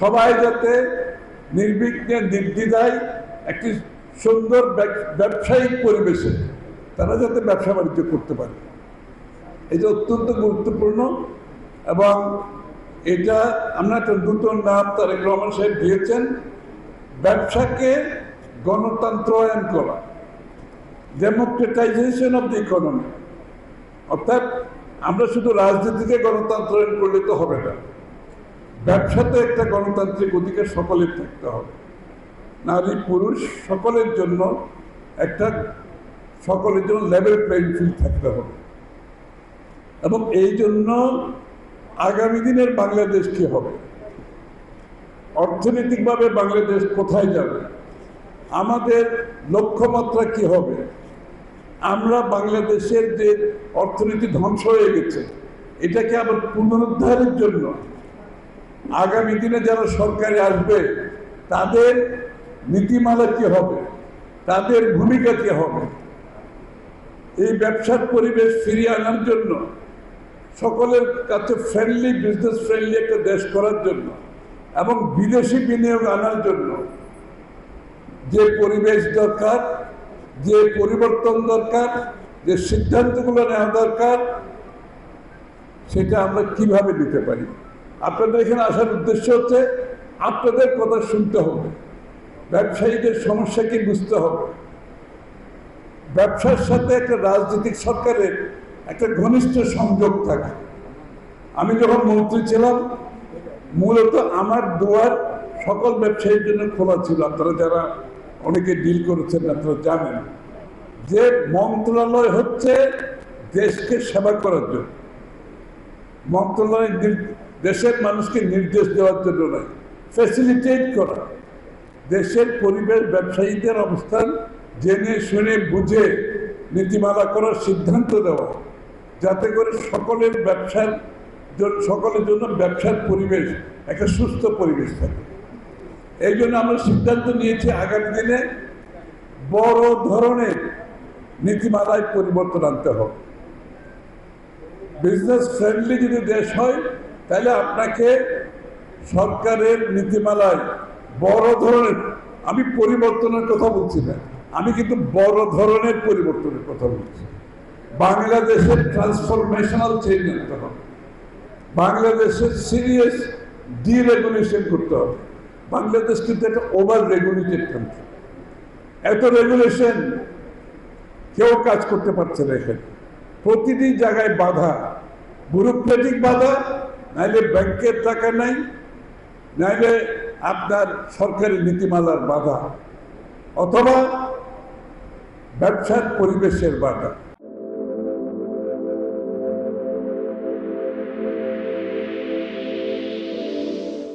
সবাই যাতে নির্বিঘ্নে নির্দ্বিধায় একটি সুন্দর ব্যবসায়িক পরিবেশে তারা যাতে ব্যবসা বাণিজ্য করতে পারে, এটা অত্যন্ত গুরুত্বপূর্ণ। এবং এটা আমরা একটা নতুন নাম তারেক রহমান সাহেব দিয়েছেন, ব্যবসাকে গণতন্ত্রায়ন করা, ডেমোক্রেটাইজেশন অফ দ্য ইকোনমি। অর্থাৎ আমরা শুধু রাজনীতিকে গণতন্ত্রায়ন করলে তো হবে না, ব্যবসাতে একটা গণতান্ত্রিক অধিকার সকলের থাকতে হবে, নারী পুরুষ সকলের জন্য লেভেল প্লেইং ফিল্ড থাকতে হবে। এবং এই জন্য আগামী দিনের বাংলাদেশ কি হবে, অর্থনৈতিকভাবে বাংলাদেশ কোথায় যাবে, আমাদের লক্ষ্যমাত্রা কি হবে, আমরা বাংলাদেশের যে অর্থনীতি ধ্বংস হয়ে গেছে এটাকে আবার পুনরুদ্ধারের জন্য আগামী দিনে যারা সরকারে আসবে তাদের নীতিমালা কি হবে, তাদের ভূমিকা কি হবে, এই ব্যবসার পরিবেশ ফিরিয়ে আনার জন্য, সকলের কাছে ফ্রেন্ডলি, বিজনেস ফ্রেন্ডলি একটা দেশ করার জন্য এবং বিদেশি বিনিয়োগ আনার জন্য যে পরিবেশ দরকার, যে পরিবর্তন দরকার, যে সিদ্ধান্তগুলো নেওয়া দরকার, সেটা আমরা কিভাবে দিতে পারি। আপনাদের এখানে আসার উদ্দেশ্য হচ্ছে আপনাদের কথা শুনতে হবে, ব্যবসায়ীদের সমস্যাকে বুঝতে হবে। ব্যবসার সাথে একটা রাজনৈতিক সরকারের একটা ঘনিষ্ঠ সংযোগ থাকে। আমি যখন মন্ত্রী ছিলাম মূলত আমার দুয়ার সকল ব্যবসায়ীর জন্য খোলা ছিল। আপনারা যারা অনেকে ডিল করেছেন আপনারা জানেন যে মন্ত্রণালয় হচ্ছে দেশকে সেবা করার জন্য, মন্ত্রণালয় দেশের মানুষকে নির্দেশ দেওয়ার জন্য নয়, ফ্যাসিলিটেট করা, দেশের পরিবেশ ব্যবসায়ীদের অবস্থান জেনে শুনে বুঝে নীতিমালা করার সিদ্ধান্ত দেওয়া, যাতে করে সকলের জন্য ব্যবসার পরিবেশ একটা সুস্থ পরিবেশ থাকে। এই জন্য আমরা সিদ্ধান্ত নিয়েছি আগামী দিনে বড় ধরনের নীতিমালায় পরিবর্তন আনতে হবে। বিজনেস ফ্রেন্ডলি যদি দেশ হয় তাহলে আপনাকে সরকারের নীতিমালায় বড় ধরনের, আমি পরিবর্তনের কথা বলছি না, আমি কিন্তু বড় ধরনের পরিবর্তনের কথা বলছি। বাংলাদেশের ট্রান্সফরমেশনাল চেঞ্জ আনতে হবে, বাংলাদেশের সিরিয়াস ডিরেগুলেশন করতে হবে। বাংলাদেশ কিন্তু একটা ওভার রেগুলেটেড কান্ট্রি, এত রেগুলেশন কেউ কাজ করতে পারছে না এখানে। প্রতিটি জায়গায় বাধা, ব্যুরোক্রেটিক বাধা, নাইলে ব্যাংকের টাকা নাই, নাইলে আপনার সরকারি নীতিমালার বাধা, অথবা ব্যবসার পরিবেশের বাধা।